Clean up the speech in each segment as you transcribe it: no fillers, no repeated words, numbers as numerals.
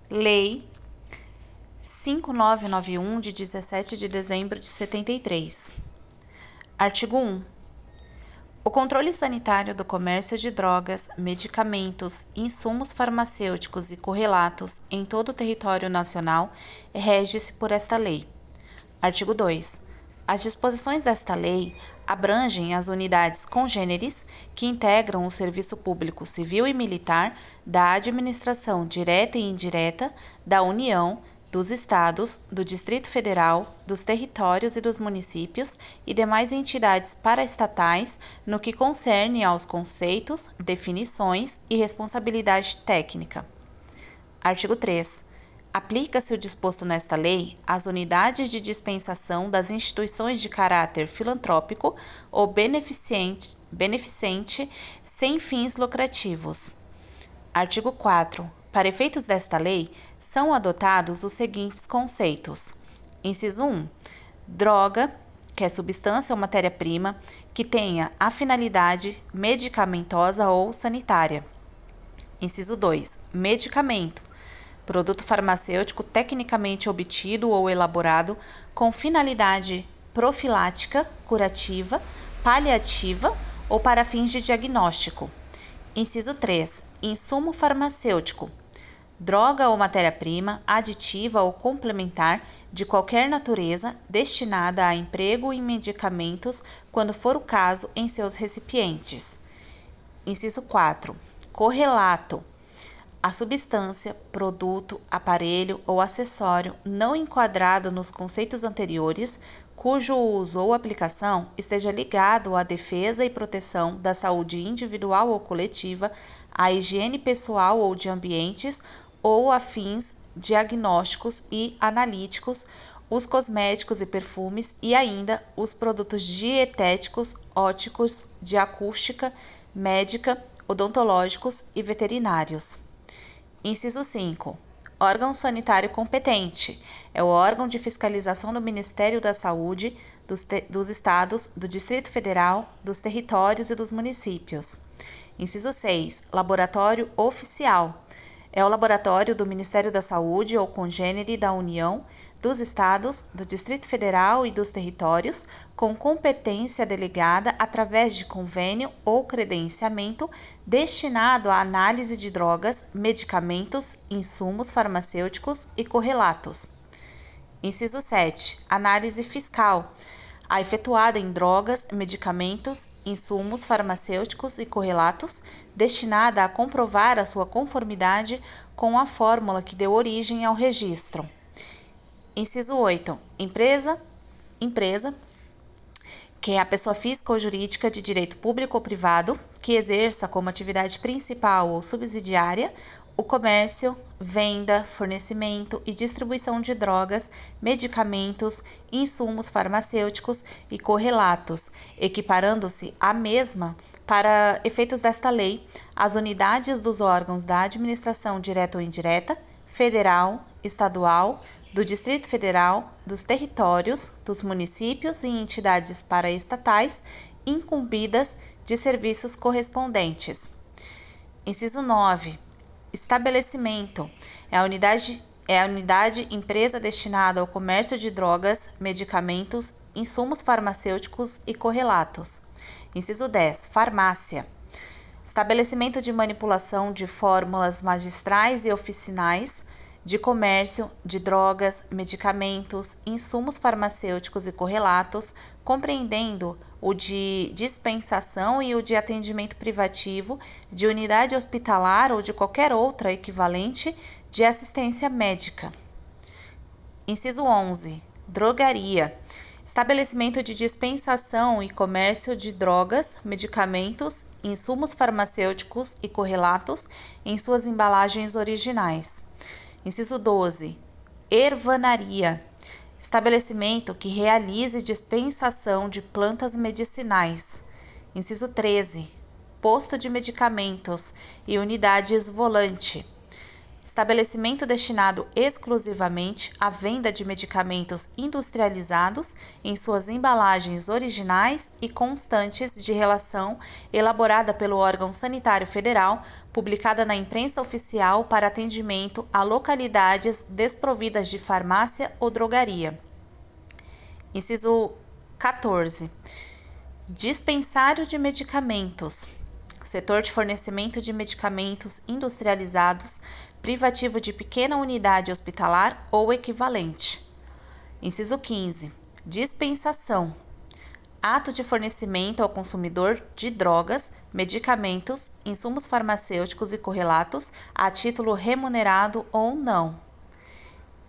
Lei 5991, de 17 de dezembro de 73. Artigo 1. O controle sanitário do comércio de drogas, medicamentos, insumos farmacêuticos e correlatos em todo o território nacional rege-se por esta lei. Artigo 2. As disposições desta lei abrangem as unidades congêneres que integram o serviço público civil e militar da administração direta e indireta da União, dos Estados, do Distrito Federal, dos territórios e dos municípios e demais entidades paraestatais no que concerne aos conceitos, definições e responsabilidade técnica. Artigo 3. Aplica-se o disposto nesta lei às unidades de dispensação das instituições de caráter filantrópico ou beneficente sem fins lucrativos. Artigo 4. Para efeitos desta lei, são adotados os seguintes conceitos. Inciso 1. Droga, que é substância ou matéria-prima, que tenha a finalidade medicamentosa ou sanitária. Inciso 2. Medicamento, produto farmacêutico tecnicamente obtido ou elaborado com finalidade profilática, curativa, paliativa ou para fins de diagnóstico. Inciso 3. Insumo farmacêutico, droga ou matéria-prima, aditiva ou complementar de qualquer natureza destinada a emprego em medicamentos, quando for o caso, em seus recipientes. Inciso 4. Correlato, a substância, produto, aparelho ou acessório não enquadrado nos conceitos anteriores, cujo uso ou aplicação esteja ligado à defesa e proteção da saúde individual ou coletiva, à higiene pessoal ou de ambientes, ou a fins diagnósticos e analíticos, os cosméticos e perfumes e ainda os produtos dietéticos, ópticos, de acústica, médica, odontológicos e veterinários. Inciso 5. Órgão sanitário competente é o órgão de fiscalização do Ministério da Saúde, dos Estados, do Distrito Federal, dos territórios e dos municípios. Inciso 6. Laboratório oficial é o laboratório do Ministério da Saúde ou congênere da União, dos Estados, do Distrito Federal e dos territórios, com competência delegada através de convênio ou credenciamento destinado à análise de drogas, medicamentos, insumos farmacêuticos e correlatos. Inciso 7. Análise fiscal, a efetuada em drogas, medicamentos, insumos farmacêuticos e correlatos, destinada a comprovar a sua conformidade com a fórmula que deu origem ao registro. Inciso 8. Empresa, que é a pessoa física ou jurídica de direito público ou privado, que exerça como atividade principal ou subsidiária o comércio, venda, fornecimento e distribuição de drogas, medicamentos, insumos farmacêuticos e correlatos, equiparando-se à mesma, para efeitos desta lei, as unidades dos órgãos da administração direta ou indireta, federal, estadual, do Distrito Federal, dos territórios, dos municípios e entidades paraestatais incumbidas de serviços correspondentes. Inciso 9. Estabelecimento é a unidade empresa destinada ao comércio de drogas, medicamentos, insumos farmacêuticos e correlatos. Inciso 10. Farmácia. Estabelecimento de manipulação de fórmulas magistrais e oficinais de comércio de drogas, medicamentos, insumos farmacêuticos e correlatos, compreendendo o de dispensação e o de atendimento privativo, de unidade hospitalar ou de qualquer outra equivalente de assistência médica. Inciso 11. Drogaria. Estabelecimento de dispensação e comércio de drogas, medicamentos, insumos farmacêuticos e correlatos em suas embalagens originais. Inciso 12. Ervanaria. Estabelecimento que realize dispensação de plantas medicinais. Inciso 13. Posto de medicamentos e unidades volante. estabelecimento destinado exclusivamente à venda de medicamentos industrializados em suas embalagens originais e constantes de relação elaborada pelo órgão sanitário federal, publicada na imprensa oficial para atendimento a localidades desprovidas de farmácia ou drogaria. Inciso 14. Dispensário de medicamentos. Setor de fornecimento de medicamentos industrializados, privativo de pequena unidade hospitalar ou equivalente. Inciso 15. Dispensação. Ato de fornecimento ao consumidor de drogas, medicamentos, insumos farmacêuticos e correlatos a título remunerado ou não.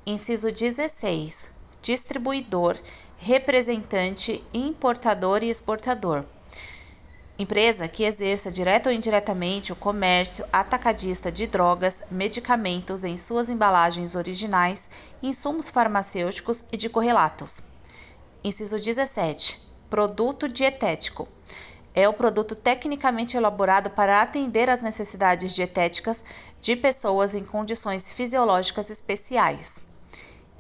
Inciso 16. Distribuidor, representante, importador e exportador. Empresa que exerça direta ou indiretamente o comércio atacadista de drogas, medicamentos em suas embalagens originais, insumos farmacêuticos e de correlatos. Inciso 17. Produto dietético. É o produto tecnicamente elaborado para atender às necessidades dietéticas de pessoas em condições fisiológicas especiais.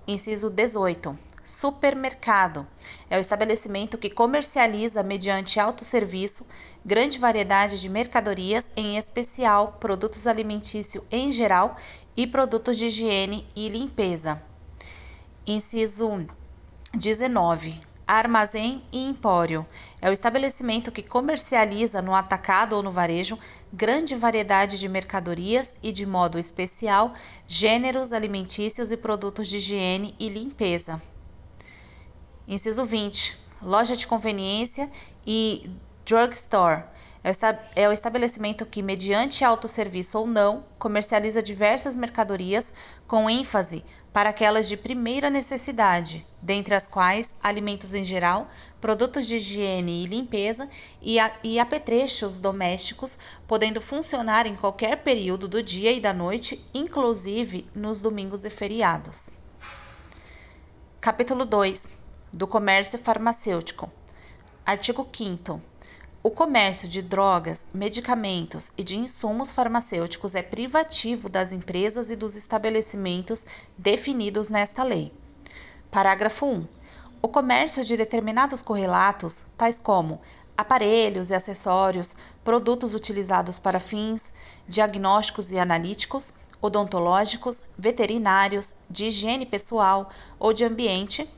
Inciso 18. Supermercado. É o estabelecimento que comercializa mediante autosserviço grande variedade de mercadorias, em especial produtos alimentícios em geral e produtos de higiene e limpeza. Inciso 19. Armazém e empório. É o estabelecimento que comercializa no atacado ou no varejo grande variedade de mercadorias e, de modo especial, gêneros alimentícios e produtos de higiene e limpeza. Inciso 20. Loja de conveniência e drugstore. É o estabelecimento que, mediante autosserviço ou não, comercializa diversas mercadorias com ênfase para aquelas de primeira necessidade, dentre as quais alimentos em geral, produtos de higiene e limpeza e apetrechos domésticos, podendo funcionar em qualquer período do dia e da noite, inclusive nos domingos e feriados. Capítulo 2. Do comércio farmacêutico. Artigo 5º. O comércio de drogas, medicamentos e de insumos farmacêuticos é privativo das empresas e dos estabelecimentos definidos nesta lei. Parágrafo 1. O comércio de determinados correlatos, tais como aparelhos e acessórios, produtos utilizados para fins diagnósticos e analíticos, odontológicos, veterinários, de higiene pessoal ou de ambiente,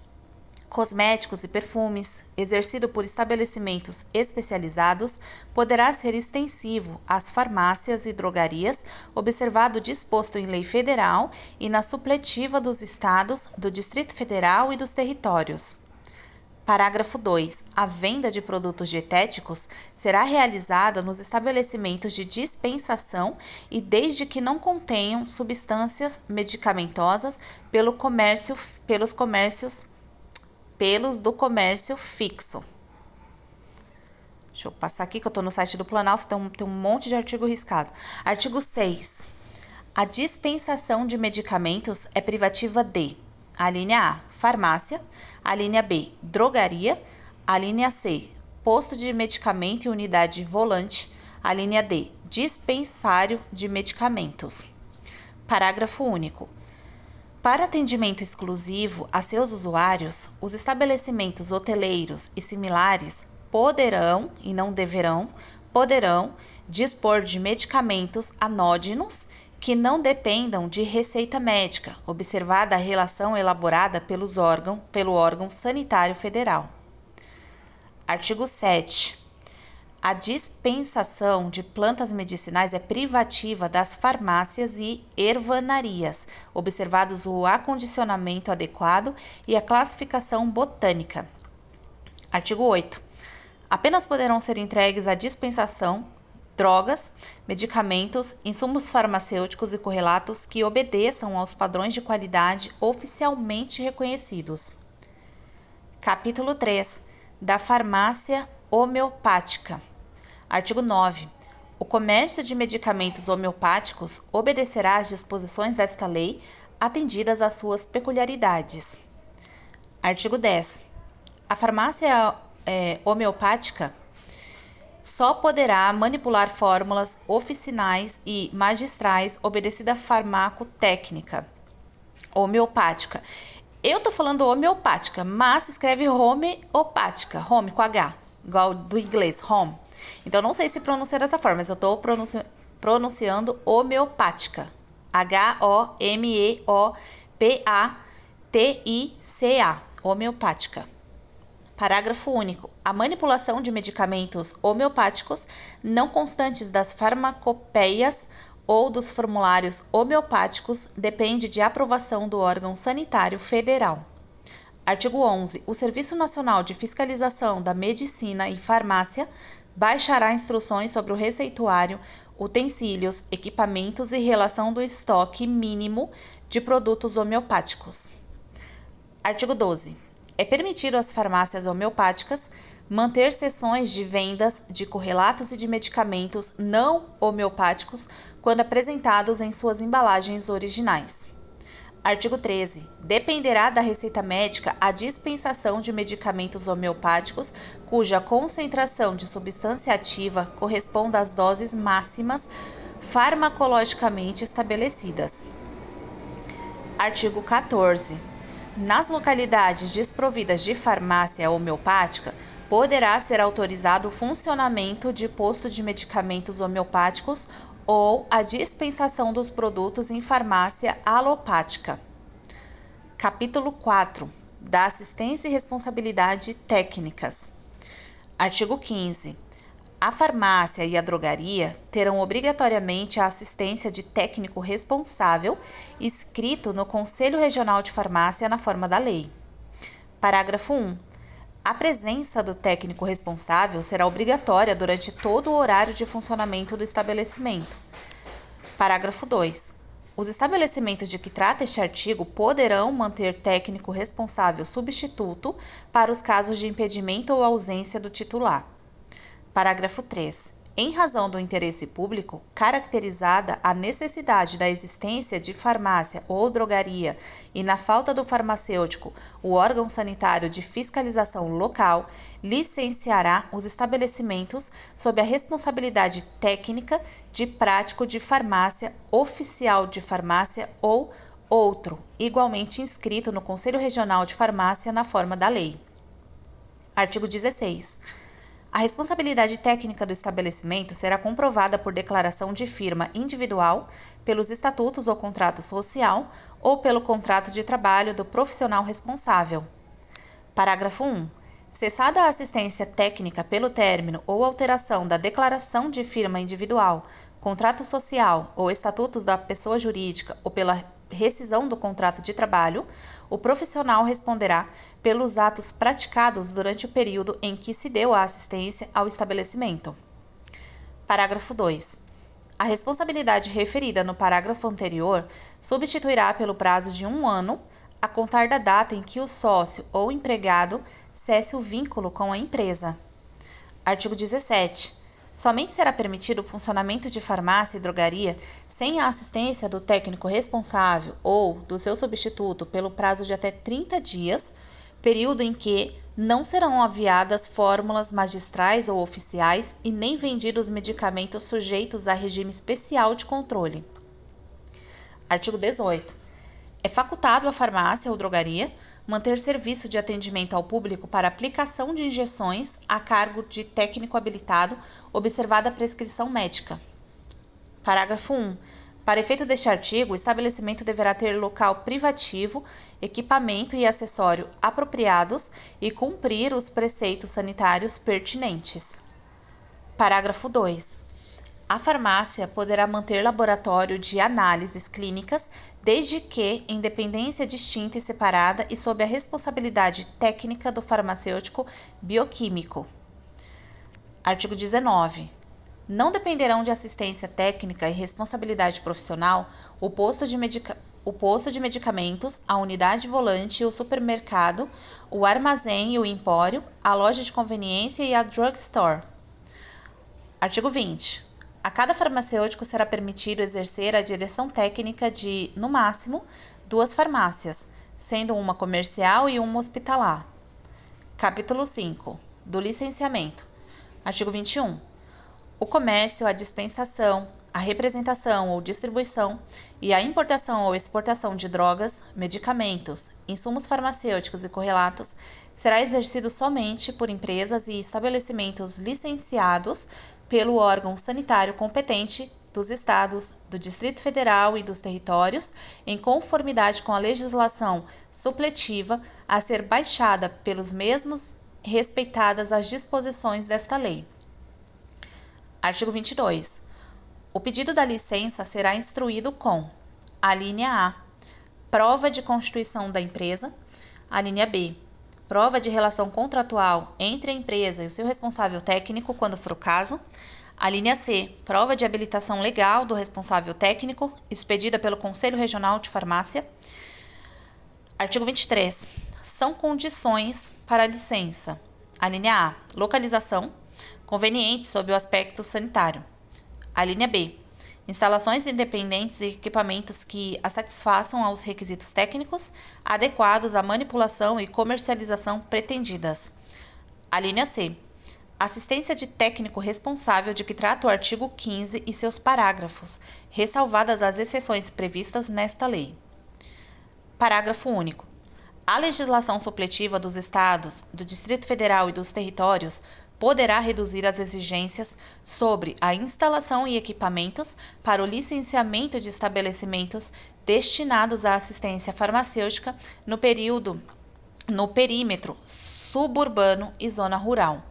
cosméticos e perfumes, exercido por estabelecimentos especializados, poderá ser extensivo às farmácias e drogarias, observado o disposto em lei federal e na supletiva dos estados, do Distrito Federal e dos territórios. Parágrafo 2. A venda de produtos dietéticos será realizada nos estabelecimentos de dispensação e desde que não contenham substâncias medicamentosas pelos do comércio fixo. Deixa eu passar aqui que eu estou no site do Planalto, tem um monte de artigo riscado. Artigo 6. A dispensação de medicamentos é privativa de: a linha A, farmácia; a linha B, drogaria; a linha C, posto de medicamento e unidade volante; a linha D, dispensário de medicamentos. Parágrafo único. Para atendimento exclusivo a seus usuários, os estabelecimentos hoteleiros e similares poderão, e não deverão, dispor de medicamentos anódinos que não dependam de receita médica, observada a relação elaborada pelo órgão sanitário federal. Artigo 7. A dispensação de plantas medicinais é privativa das farmácias e ervanarias, observados o acondicionamento adequado e a classificação botânica. Artigo 8. Apenas poderão ser entregues à dispensação drogas, medicamentos, insumos farmacêuticos e correlatos que obedeçam aos padrões de qualidade oficialmente reconhecidos. Capítulo 3. Da farmácia homeopática. Artigo 9. O comércio de medicamentos homeopáticos obedecerá às disposições desta lei, atendidas às suas peculiaridades. Artigo 10. A farmácia homeopática só poderá manipular fórmulas oficinais e magistrais obedecida farmacotécnica homeopática. Eu tô falando homeopática, mas se escreve homeopática, home com H, igual do inglês, home. Então não sei se pronuncia dessa forma, mas eu tô pronunciando homeopática. H-O-M-E-O-P-A-T-I-C-A, homeopática. Parágrafo único. A manipulação de medicamentos homeopáticos não constantes das farmacopeias ou dos formulários homeopáticos depende de aprovação do órgão sanitário federal. Artigo 11. O Serviço Nacional de Fiscalização da Medicina e Farmácia baixará instruções sobre o receituário, utensílios, equipamentos e relação do estoque mínimo de produtos homeopáticos. Artigo 12. É permitido às farmácias homeopáticas manter seções de vendas de correlatos e de medicamentos não homeopáticos quando apresentados em suas embalagens originais. Artigo 13. Dependerá da receita médica a dispensação de medicamentos homeopáticos cuja concentração de substância ativa corresponda às doses máximas farmacologicamente estabelecidas. Artigo 14. Nas localidades desprovidas de farmácia homeopática, poderá ser autorizado o funcionamento de posto de medicamentos homeopáticos ou a dispensação dos produtos em farmácia alopática. Capítulo 4. Da assistência e responsabilidade técnicas. Artigo 15. A farmácia e a drogaria terão obrigatoriamente a assistência de técnico responsável, inscrito no Conselho Regional de Farmácia na forma da lei. Parágrafo 1. A presença do técnico responsável será obrigatória durante todo o horário de funcionamento do estabelecimento. Parágrafo 2. Os estabelecimentos de que trata este artigo poderão manter técnico responsável substituto para os casos de impedimento ou ausência do titular. Parágrafo 3. Em razão do interesse público, caracterizada a necessidade da existência de farmácia ou drogaria e na falta do farmacêutico, o órgão sanitário de fiscalização local licenciará os estabelecimentos sob a responsabilidade técnica de prático de farmácia, oficial de farmácia ou outro, igualmente inscrito no Conselho Regional de Farmácia na forma da lei. Artigo 16. A responsabilidade técnica do estabelecimento será comprovada por declaração de firma individual, pelos estatutos ou contrato social ou pelo contrato de trabalho do profissional responsável. Parágrafo 1. Cessada a assistência técnica pelo término ou alteração da declaração de firma individual, contrato social ou estatutos da pessoa jurídica ou pela rescisão do contrato de trabalho, o profissional responderá pelos atos praticados durante o período em que se deu a assistência ao estabelecimento. Parágrafo 2. A responsabilidade referida no parágrafo anterior substituirá pelo prazo de 1 ano, a contar da data em que o sócio ou empregado cesse o vínculo com a empresa. Artigo 17. Somente será permitido o funcionamento de farmácia e drogaria sem a assistência do técnico responsável ou do seu substituto pelo prazo de até 30 dias, período em que não serão aviadas fórmulas magistrais ou oficiais e nem vendidos medicamentos sujeitos a regime especial de controle. Artigo 18. É facultado à farmácia ou drogaria manter serviço de atendimento ao público para aplicação de injeções a cargo de técnico habilitado, observada a prescrição médica. Parágrafo 1. Para efeito deste artigo, o estabelecimento deverá ter local privativo, equipamento e acessório apropriados e cumprir os preceitos sanitários pertinentes. Parágrafo 2. A farmácia poderá manter laboratório de análises clínicas, desde que em dependência distinta e separada e sob a responsabilidade técnica do farmacêutico bioquímico. Artigo 19. Não dependerão de assistência técnica e responsabilidade profissional o posto de medicamentos, a unidade volante e o supermercado, o armazém e o empório, a loja de conveniência e a drugstore. Artigo 20. A cada farmacêutico será permitido exercer a direção técnica de, no máximo, 2 farmácias, sendo uma comercial e uma hospitalar. Capítulo 5. Do licenciamento. Artigo 21. o comércio, a dispensação, a representação ou distribuição e a importação ou exportação de drogas, medicamentos, insumos farmacêuticos e correlatos será exercido somente por empresas e estabelecimentos licenciados pelo órgão sanitário competente dos Estados, do Distrito Federal e dos territórios, em conformidade com a legislação supletiva a ser baixada pelos mesmos, respeitadas as disposições desta lei. Artigo 22. O pedido da licença será instruído com: a linha A, prova de constituição da empresa; a linha B, prova de relação contratual entre a empresa e o seu responsável técnico, quando for o caso; a linha C, prova de habilitação legal do responsável técnico, expedida pelo Conselho Regional de Farmácia. Artigo 23. São condições para a licença: a linha A, localização, conveniente sob o aspecto sanitário; a linha B, instalações independentes e equipamentos que a satisfaçam aos requisitos técnicos adequados à manipulação e comercialização pretendidas; a linha C, assistência de técnico responsável de que trata o artigo 15 e seus parágrafos, ressalvadas as exceções previstas nesta lei. Parágrafo único. A legislação supletiva dos Estados, do Distrito Federal e dos territórios poderá reduzir as exigências sobre a instalação e equipamentos para o licenciamento de estabelecimentos destinados à assistência farmacêutica no perímetro suburbano e zona rural.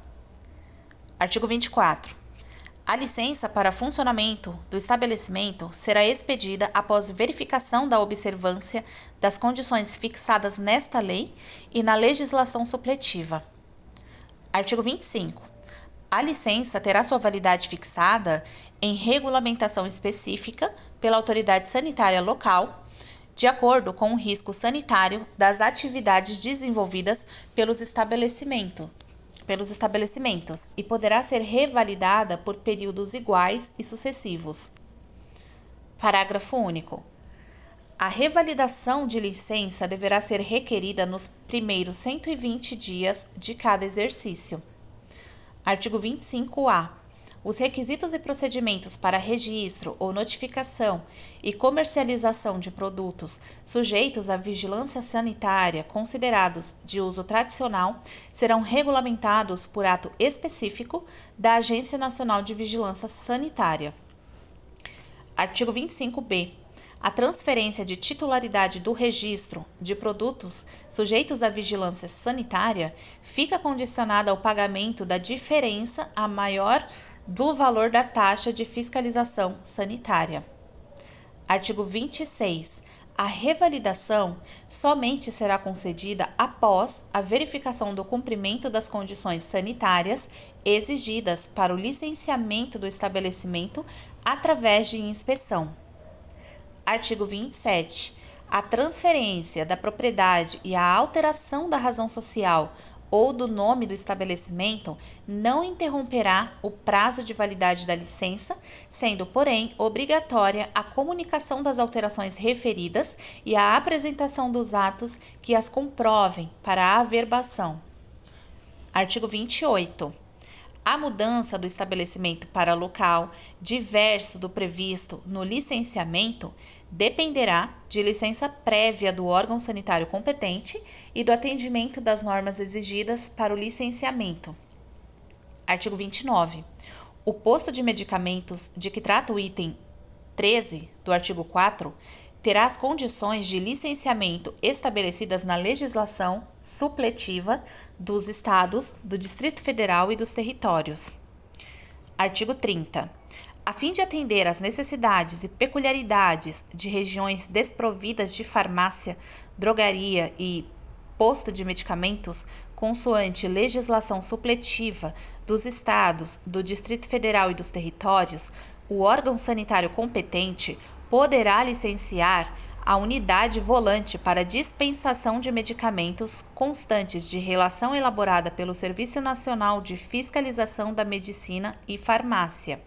Artigo 24. A licença para funcionamento do estabelecimento será expedida após verificação da observância das condições fixadas nesta lei e na legislação supletiva. Artigo 25. A licença terá sua validade fixada em regulamentação específica pela autoridade sanitária local, de acordo com o risco sanitário das atividades desenvolvidas pelos estabelecimentos, e poderá ser revalidada por períodos iguais e sucessivos. Parágrafo único. A revalidação de licença deverá ser requerida nos primeiros 120 dias de cada exercício. Artigo 25-A. Os requisitos e procedimentos para registro ou notificação e comercialização de produtos sujeitos à vigilância sanitária considerados de uso tradicional serão regulamentados por ato específico da Agência Nacional de Vigilância Sanitária. Artigo 25-B. A transferência de titularidade do registro de produtos sujeitos à vigilância sanitária fica condicionada ao pagamento da diferença a maior do valor da taxa de fiscalização sanitária. Artigo 26. A revalidação somente será concedida após a verificação do cumprimento das condições sanitárias exigidas para o licenciamento do estabelecimento através de inspeção. Artigo 27. A transferência da propriedade e a alteração da razão social ou do nome do estabelecimento não interromperá o prazo de validade da licença, sendo, porém, obrigatória a comunicação das alterações referidas e a apresentação dos atos que as comprovem para a averbação. Artigo 28. A mudança do estabelecimento para local diverso do previsto no licenciamento dependerá de licença prévia do órgão sanitário competente e do atendimento das normas exigidas para o licenciamento. Artigo 29. O posto de medicamentos de que trata o item 13 do artigo 4 terá as condições de licenciamento estabelecidas na legislação supletiva dos Estados, do Distrito Federal e dos territórios. Artigo 30. A fim de atender às necessidades e peculiaridades de regiões desprovidas de farmácia, drogaria e posto de medicamentos, consoante legislação supletiva dos Estados, do Distrito Federal e dos territórios, o órgão sanitário competente poderá licenciar a unidade volante para dispensação de medicamentos constantes de relação elaborada pelo Serviço Nacional de Fiscalização da Medicina e Farmácia.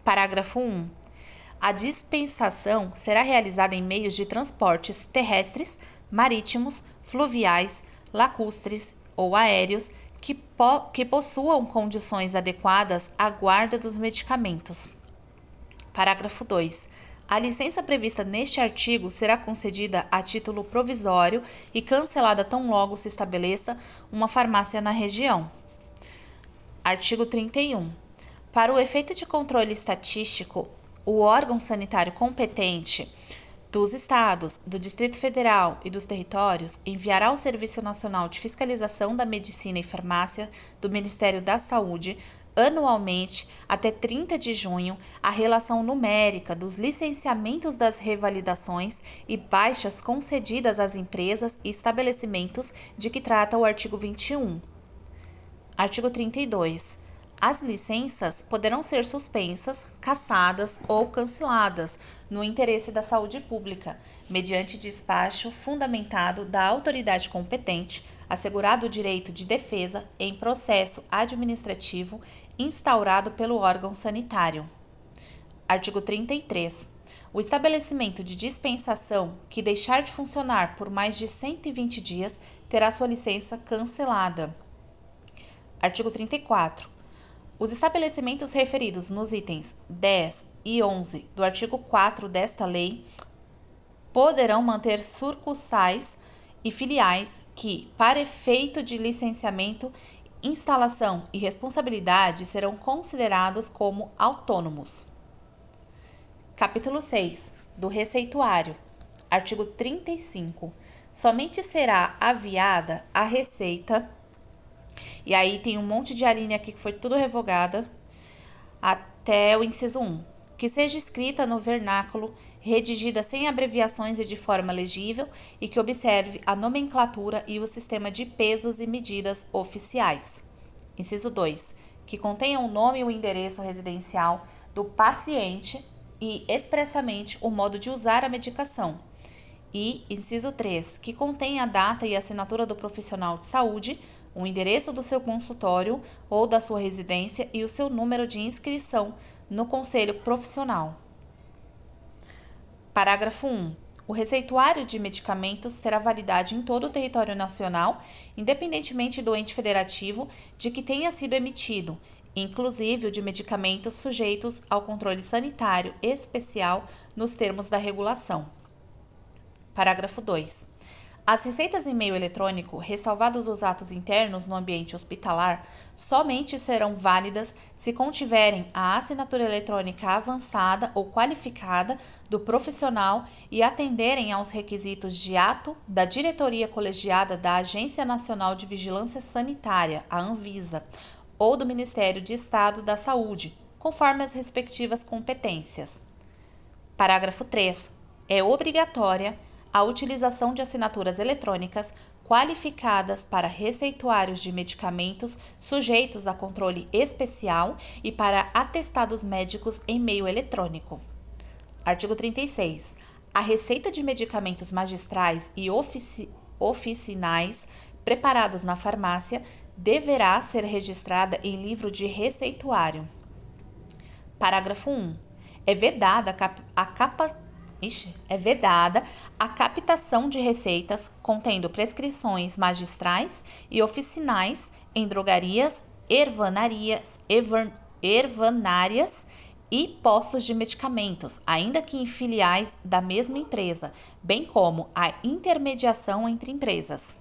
Parágrafo 1. A dispensação será realizada em meios de transportes terrestres, marítimos, fluviais, lacustres ou aéreos que possuam condições adequadas à guarda dos medicamentos. Parágrafo 2. A licença prevista neste artigo será concedida a título provisório e cancelada tão logo se estabeleça uma farmácia na região. Artigo 31. Para o efeito de controle estatístico, o órgão sanitário competente dos Estados, do Distrito Federal e dos territórios enviará ao Serviço Nacional de Fiscalização da Medicina e Farmácia do Ministério da Saúde anualmente, até 30 de junho, a relação numérica dos licenciamentos das revalidações e baixas concedidas às empresas e estabelecimentos de que trata o artigo 21. Artigo 32. As licenças poderão ser suspensas, cassadas ou canceladas no interesse da saúde pública, mediante despacho fundamentado da autoridade competente, assegurado o direito de defesa em processo administrativo instaurado pelo órgão sanitário. Artigo 33. O estabelecimento de dispensação que deixar de funcionar por mais de 120 dias terá sua licença cancelada. Artigo 34. Os estabelecimentos referidos nos itens 10 e 11 do artigo 4 desta lei poderão manter sucursais e filiais que, para efeito de licenciamento, instalação e responsabilidade, serão considerados como autônomos. Capítulo 6. Do Receituário. Artigo 35. Somente será aviada a receita, e aí tem um monte de alínea aqui que foi tudo revogada, até o inciso 1, que seja escrita no vernáculo, redigida sem abreviações e de forma legível, e que observe a nomenclatura e o sistema de pesos e medidas oficiais. Inciso 2, que contenha o nome e o endereço residencial do paciente e expressamente o modo de usar a medicação. E, inciso 3, que contenha a data e assinatura do profissional de saúde, o endereço do seu consultório ou da sua residência e o seu número de inscrição no Conselho Profissional. Parágrafo 1. O receituário de medicamentos terá validade em todo o território nacional, independentemente do ente federativo de que tenha sido emitido, inclusive o de medicamentos sujeitos ao controle sanitário especial nos termos da regulação. Parágrafo 2. As receitas em meio eletrônico, ressalvados os atos internos no ambiente hospitalar, somente serão válidas se contiverem a assinatura eletrônica avançada ou qualificada do profissional e atenderem aos requisitos de ato da diretoria colegiada da Agência Nacional de Vigilância Sanitária, a Anvisa, ou do Ministério de Estado da Saúde, conforme as respectivas competências. Parágrafo 3. É obrigatória a utilização de assinaturas eletrônicas qualificadas para receituários de medicamentos sujeitos a controle especial e para atestados médicos em meio eletrônico. Artigo 36. A receita de medicamentos magistrais e oficinais preparados na farmácia deverá ser registrada em livro de receituário. Parágrafo 1. É vedada a captação de receitas contendo prescrições magistrais e oficinais em drogarias, ervanárias e postos de medicamentos, ainda que em filiais da mesma empresa, bem como a intermediação entre empresas.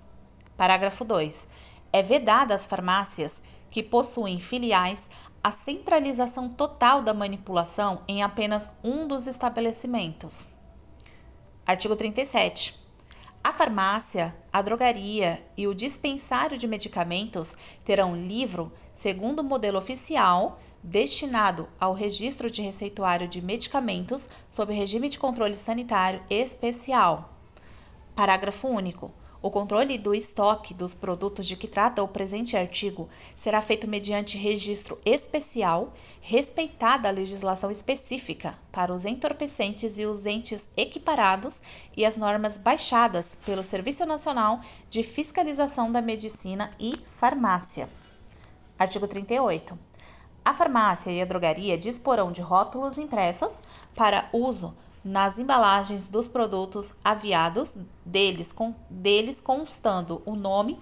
Parágrafo 2. É vedada às farmácias que possuem filiais a centralização total da manipulação em apenas um dos estabelecimentos. Artigo 37. A farmácia, a drogaria e o dispensário de medicamentos terão livro segundo o modelo oficial destinado ao registro de receituário de medicamentos sob regime de controle sanitário especial. Parágrafo único. O controle do estoque dos produtos de que trata o presente artigo será feito mediante registro especial, respeitada a legislação específica para os entorpecentes e os entes equiparados e as normas baixadas pelo Serviço Nacional de Fiscalização da Medicina e Farmácia. Artigo 38. A farmácia e a drogaria disporão de rótulos impressos para uso nas embalagens dos produtos aviados, deles constando o nome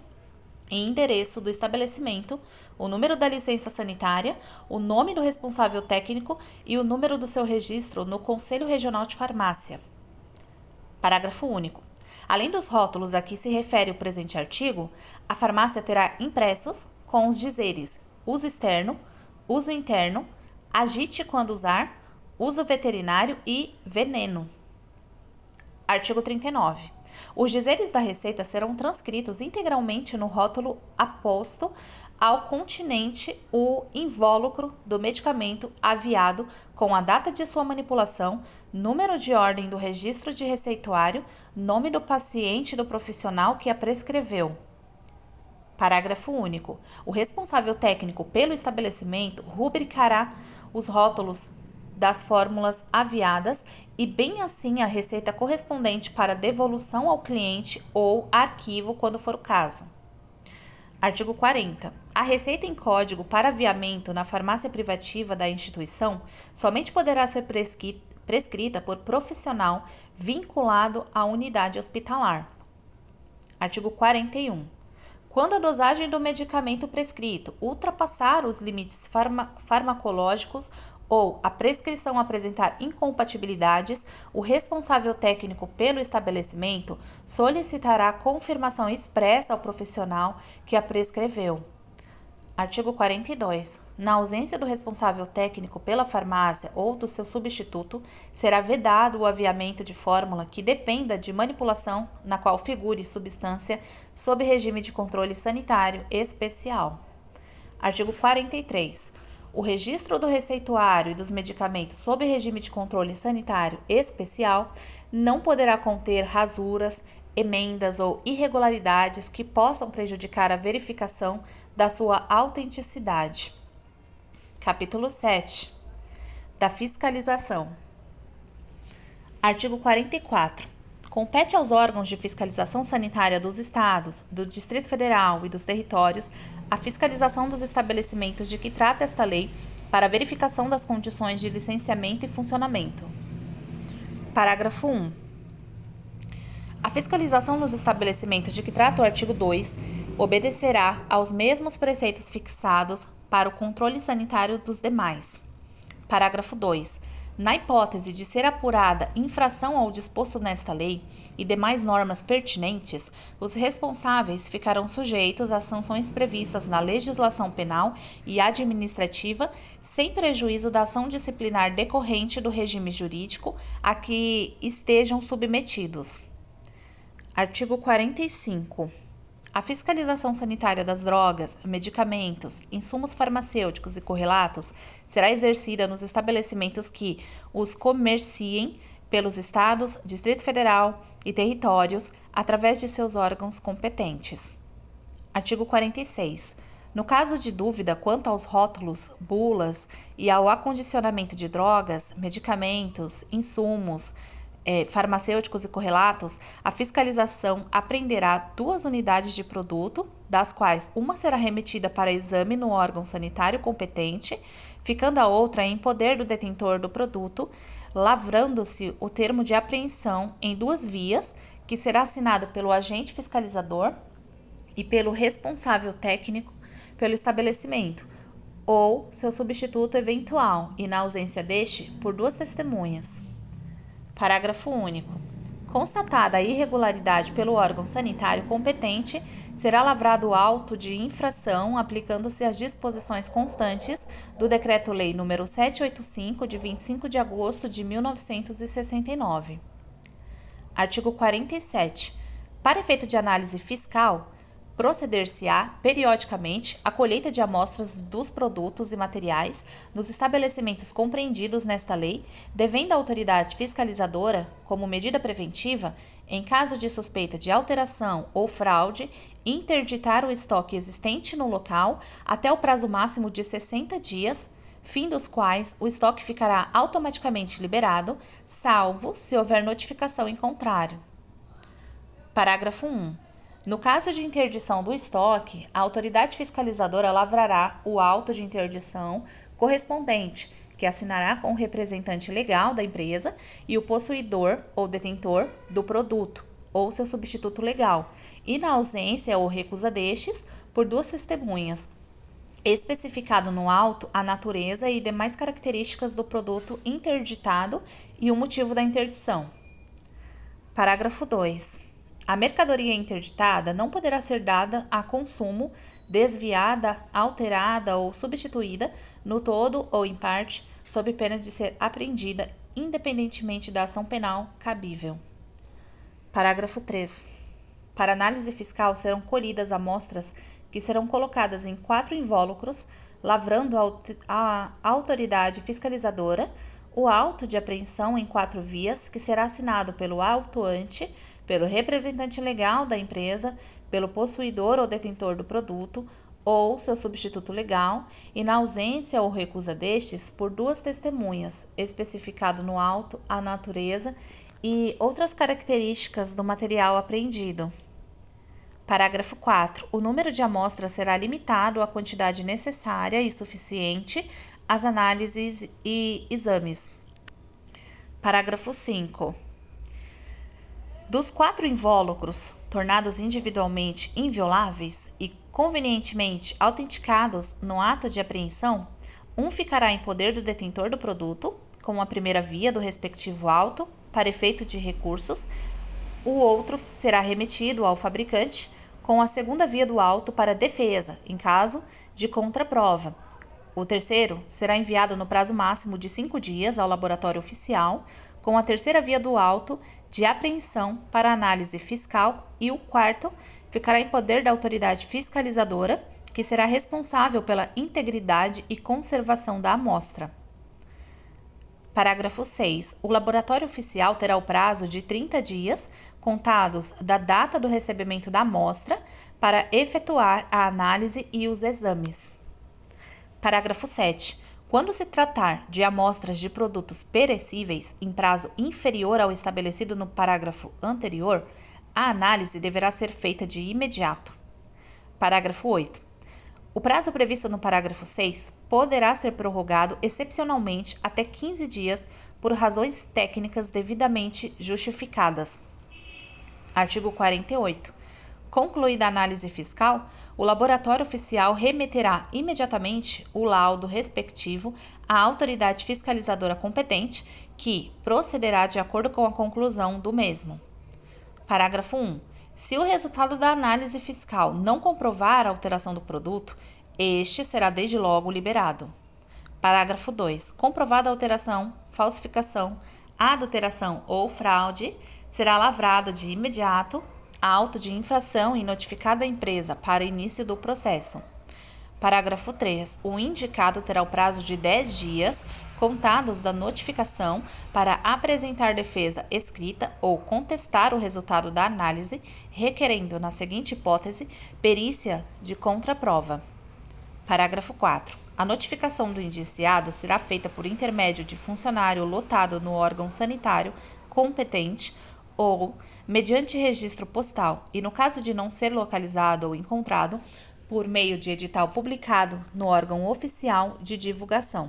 e endereço do estabelecimento, o número da licença sanitária, o nome do responsável técnico e o número do seu registro no Conselho Regional de Farmácia. Parágrafo único. Além dos rótulos a que se refere o presente artigo, a farmácia terá impressos com os dizeres uso externo, uso interno, agite quando usar, uso veterinário e veneno. Artigo 39. Os dizeres da receita serão transcritos integralmente no rótulo aposto ao continente o invólucro do medicamento aviado com a data de sua manipulação, número de ordem do registro de receituário, nome do paciente e do profissional que a prescreveu. Parágrafo único. O responsável técnico pelo estabelecimento rubricará os rótulos das fórmulas aviadas e bem assim a receita correspondente para devolução ao cliente ou arquivo, quando for o caso. Artigo 40. A receita em código para aviamento na farmácia privativa da instituição somente poderá ser prescrita por profissional vinculado à unidade hospitalar. Artigo 41. Quando a dosagem do medicamento prescrito ultrapassar os limites farmacológicos ou a prescrição apresentar incompatibilidades, o responsável técnico pelo estabelecimento solicitará confirmação expressa ao profissional que a prescreveu. Artigo 42. Na ausência do responsável técnico pela farmácia ou do seu substituto, será vedado o aviamento de fórmula que dependa de manipulação na qual figure substância sob regime de controle sanitário especial. Artigo 43. O registro do receituário e dos medicamentos sob regime de controle sanitário especial não poderá conter rasuras, emendas ou irregularidades que possam prejudicar a verificação da sua autenticidade. Capítulo 7. Da fiscalização. Artigo 44. Compete aos órgãos de fiscalização sanitária dos Estados, do Distrito Federal e dos territórios a fiscalização dos estabelecimentos de que trata esta lei para a verificação das condições de licenciamento e funcionamento. Parágrafo 1. A fiscalização nos estabelecimentos de que trata o artigo 2 obedecerá aos mesmos preceitos fixados para o controle sanitário dos demais. Parágrafo 2. Na hipótese de ser apurada infração ao disposto nesta lei e demais normas pertinentes, os responsáveis ficarão sujeitos às sanções previstas na legislação penal e administrativa, sem prejuízo da ação disciplinar decorrente do regime jurídico a que estejam submetidos. Artigo 45. A fiscalização sanitária das drogas, medicamentos, insumos farmacêuticos e correlatos será exercida nos estabelecimentos que os comerciem pelos Estados, Distrito Federal e territórios através de seus órgãos competentes. Artigo 46. No caso de dúvida quanto aos rótulos, bulas e ao acondicionamento de drogas, medicamentos, insumos, farmacêuticos e correlatos, a fiscalização apreenderá 2 unidades de produto, das quais uma será remetida para exame no órgão sanitário competente, ficando a outra em poder do detentor do produto, lavrando-se o termo de apreensão em 2 vias, que será assinado pelo agente fiscalizador e pelo responsável técnico pelo estabelecimento, ou seu substituto eventual, e na ausência deste, por 2 testemunhas. Parágrafo único. Constatada a irregularidade pelo órgão sanitário competente, será lavrado auto de infração aplicando-se às disposições constantes do Decreto-Lei nº 785, de 25 de agosto de 1969. Artigo 47. Para efeito de análise fiscal, proceder-se-á periodicamente à colheita de amostras dos produtos e materiais nos estabelecimentos compreendidos nesta lei, devendo a autoridade fiscalizadora, como medida preventiva, em caso de suspeita de alteração ou fraude, interditar o estoque existente no local até o prazo máximo de 60 dias, fim dos quais o estoque ficará automaticamente liberado, salvo se houver notificação em contrário. Parágrafo 1. No caso de interdição do estoque, a autoridade fiscalizadora lavrará o auto de interdição correspondente, que assinará com o representante legal da empresa e o possuidor ou detentor do produto, ou seu substituto legal, e na ausência ou recusa destes, por 2 testemunhas, especificado no auto a natureza e demais características do produto interditado e o motivo da interdição. Parágrafo 2. A mercadoria interditada não poderá ser dada a consumo, desviada, alterada ou substituída, no todo ou em parte, sob pena de ser apreendida, independentemente da ação penal cabível. Parágrafo 3. Para análise fiscal serão colhidas amostras que serão colocadas em 4 invólucros, lavrando a autoridade fiscalizadora o auto de apreensão em 4 vias, que será assinado pelo autuante, pelo representante legal da empresa, pelo possuidor ou detentor do produto, ou seu substituto legal, e na ausência ou recusa destes, por 2 testemunhas, especificado no auto a natureza e outras características do material apreendido. Parágrafo 4. O número de amostras será limitado à quantidade necessária e suficiente às análises e exames. Parágrafo 5. Dos 4 invólucros, tornados individualmente invioláveis e convenientemente autenticados no ato de apreensão, um ficará em poder do detentor do produto, com a primeira via do respectivo auto, para efeito de recursos. O outro será remetido ao fabricante com a segunda via do auto para defesa, em caso de contraprova. O terceiro será enviado no prazo máximo de 5 dias ao laboratório oficial, com a terceira via do auto de apreensão para análise fiscal, e o quarto ficará em poder da autoridade fiscalizadora, que será responsável pela integridade e conservação da amostra. Parágrafo 6. O laboratório oficial terá o prazo de 30 dias, contados da data do recebimento da amostra, para efetuar a análise e os exames. Parágrafo 7. Quando se tratar de amostras de produtos perecíveis em prazo inferior ao estabelecido no parágrafo anterior, a análise deverá ser feita de imediato. Parágrafo 8. O prazo previsto no parágrafo 6 poderá ser prorrogado excepcionalmente até 15 dias por razões técnicas devidamente justificadas. Artigo 48. Concluída a análise fiscal, o laboratório oficial remeterá imediatamente o laudo respectivo à autoridade fiscalizadora competente, que procederá de acordo com a conclusão do mesmo. Parágrafo 1. Se o resultado da análise fiscal não comprovar a alteração do produto, este será desde logo liberado. Parágrafo 2. Comprovada a alteração, falsificação, adulteração ou fraude, será lavrada de imediato auto de infração e notificada à empresa para início do processo. Parágrafo 3. O indicado terá o prazo de 10 dias, contados da notificação, para apresentar defesa escrita ou contestar o resultado da análise, requerendo, na seguinte hipótese, perícia de contraprova. Parágrafo 4. A notificação do indiciado será feita por intermédio de funcionário lotado no órgão sanitário competente ou mediante registro postal e, no caso de não ser localizado ou encontrado, por meio de edital publicado no órgão oficial de divulgação.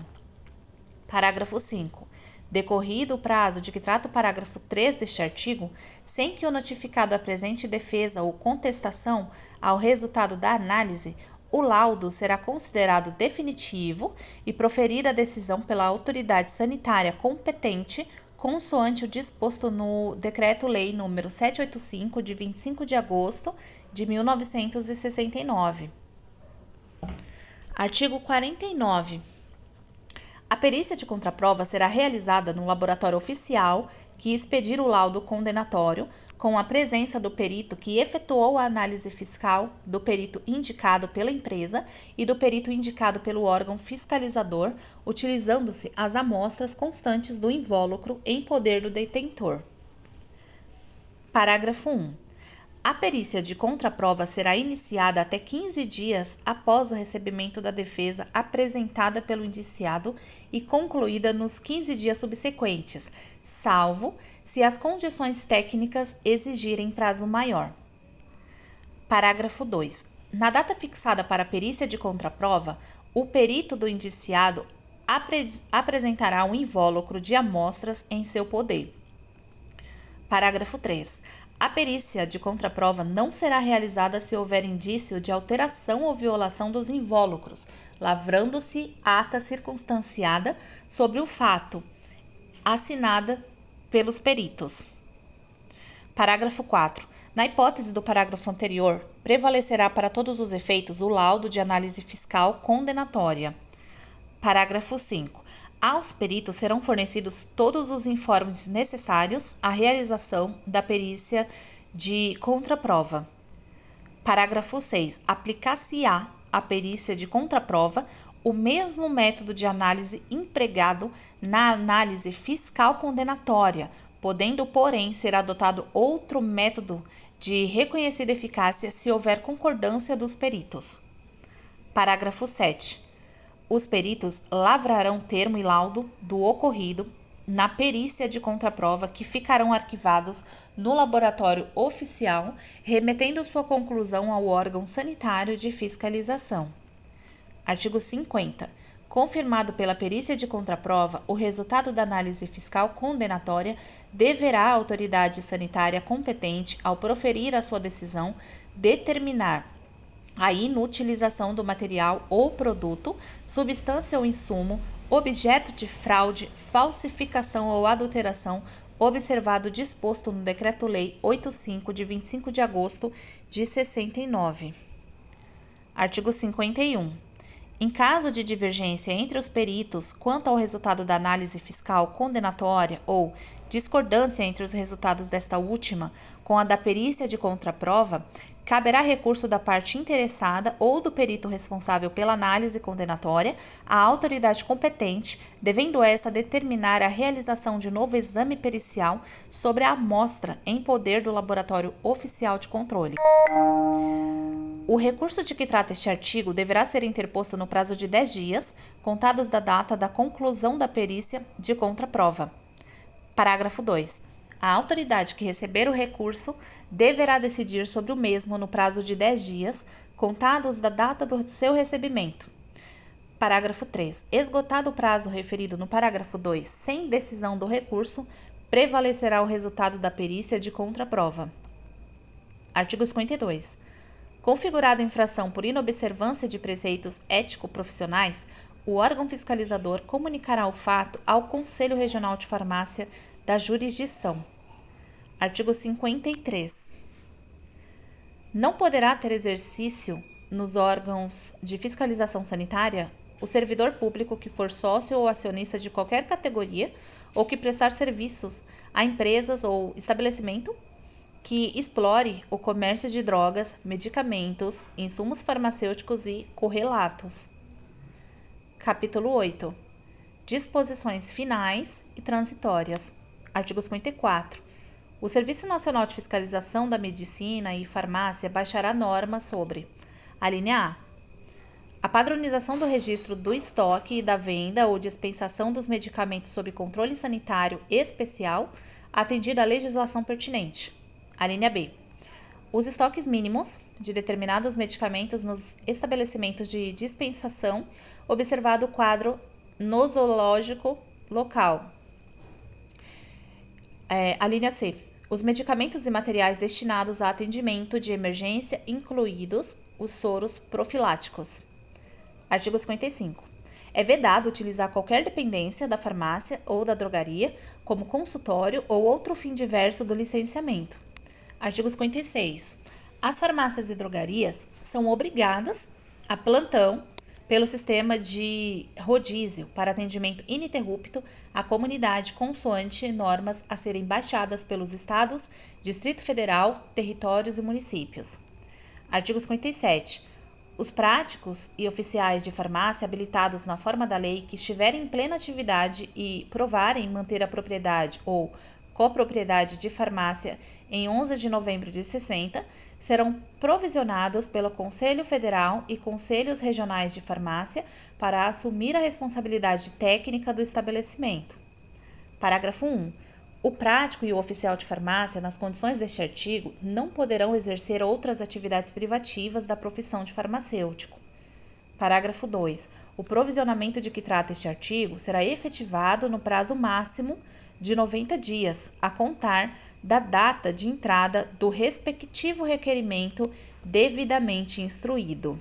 Parágrafo 5. Decorrido o prazo de que trata o parágrafo 3 deste artigo, sem que o notificado apresente defesa ou contestação ao resultado da análise, o laudo será considerado definitivo e proferida a decisão pela autoridade sanitária competente, consoante o disposto no Decreto-Lei nº 785, de 25 de agosto de 1969. Artigo 49. A perícia de contraprova será realizada no laboratório oficial que expedir o laudo condenatório, com a presença do perito que efetuou a análise fiscal, do perito indicado pela empresa e do perito indicado pelo órgão fiscalizador, utilizando-se as amostras constantes do invólucro em poder do detentor. Parágrafo 1. A perícia de contraprova será iniciada até 15 dias após o recebimento da defesa apresentada pelo indiciado e concluída nos 15 dias subsequentes, salvo se as condições técnicas exigirem prazo maior. Parágrafo 2. Na data fixada para a perícia de contraprova, o perito do indiciado apresentará um invólucro de amostras em seu poder. Parágrafo 3. A perícia de contraprova não será realizada se houver indício de alteração ou violação dos invólucros, lavrando-se ata circunstanciada sobre o fato, assinada pelos peritos. Parágrafo 4. Na hipótese do parágrafo anterior, prevalecerá para todos os efeitos o laudo de análise fiscal condenatória. Parágrafo 5. Aos peritos serão fornecidos todos os informes necessários à realização da perícia de contraprova. Parágrafo 6. Aplicar-se-á à perícia de contraprova o mesmo método de análise empregado na análise fiscal condenatória, podendo, porém, ser adotado outro método de reconhecida eficácia se houver concordância dos peritos. Parágrafo 7. Os peritos lavrarão termo e laudo do ocorrido na perícia de contraprova, que ficarão arquivados no laboratório oficial, remetendo sua conclusão ao órgão sanitário de fiscalização. Artigo 50. Confirmado pela perícia de contraprova, o resultado da análise fiscal condenatória, deverá a autoridade sanitária competente, ao proferir a sua decisão, determinar a inutilização do material ou produto, substância ou insumo, objeto de fraude, falsificação ou adulteração, observado o disposto no Decreto-Lei 85, de 25 de agosto de 69. Artigo 51. Em caso de divergência entre os peritos quanto ao resultado da análise fiscal condenatória ou discordância entre os resultados desta última com a da perícia de contraprova, caberá recurso da parte interessada ou do perito responsável pela análise condenatória à autoridade competente, devendo esta determinar a realização de novo exame pericial sobre a amostra em poder do laboratório oficial de controle. O recurso de que trata este artigo deverá ser interposto no prazo de 10 dias, contados da data da conclusão da perícia de contraprova. Parágrafo 2. A autoridade que receber o recurso deverá decidir sobre o mesmo no prazo de 10 dias, contados da data do seu recebimento. Parágrafo 3. Esgotado o prazo referido no parágrafo 2, sem decisão do recurso, prevalecerá o resultado da perícia de contraprova. Artigo 52. Configurada infração por inobservância de preceitos ético-profissionais, o órgão fiscalizador comunicará o fato ao Conselho Regional de Farmácia da jurisdição. Artigo 53. Não poderá ter exercício nos órgãos de fiscalização sanitária o servidor público que for sócio ou acionista de qualquer categoria ou que prestar serviços a empresas ou estabelecimento que explore o comércio de drogas, medicamentos, insumos farmacêuticos e correlatos. Capítulo 8. Disposições finais e transitórias. Artigo 54. O Serviço Nacional de Fiscalização da Medicina e Farmácia baixará normas sobre: a linha A padronização do registro do estoque e da venda ou dispensação dos medicamentos sob controle sanitário especial, atendida a legislação pertinente. A linha B. Os estoques mínimos de determinados medicamentos nos estabelecimentos de dispensação, observado o quadro nosológico local. A linha C. Os medicamentos e materiais destinados a atendimento de emergência, incluídos os soros profiláticos. Artigo 55. É vedado utilizar qualquer dependência da farmácia ou da drogaria como consultório ou outro fim diverso do licenciamento. Artigo 56. As farmácias e drogarias são obrigadas a plantão pelo sistema de rodízio para atendimento ininterrupto à comunidade consoante normas a serem baixadas pelos estados, Distrito Federal, territórios e municípios. Artigo 57. Os práticos e oficiais de farmácia habilitados na forma da lei que estiverem em plena atividade e provarem manter a propriedade ou copropriedade de farmácia em 11 de novembro de 60, serão provisionados pelo Conselho Federal e Conselhos Regionais de Farmácia para assumir a responsabilidade técnica do estabelecimento. Parágrafo 1. O prático e o oficial de farmácia, nas condições deste artigo, não poderão exercer outras atividades privativas da profissão de farmacêutico. Parágrafo 2. O provisionamento de que trata este artigo será efetivado no prazo máximo de 90 dias, a contar da data de entrada do respectivo requerimento devidamente instruído.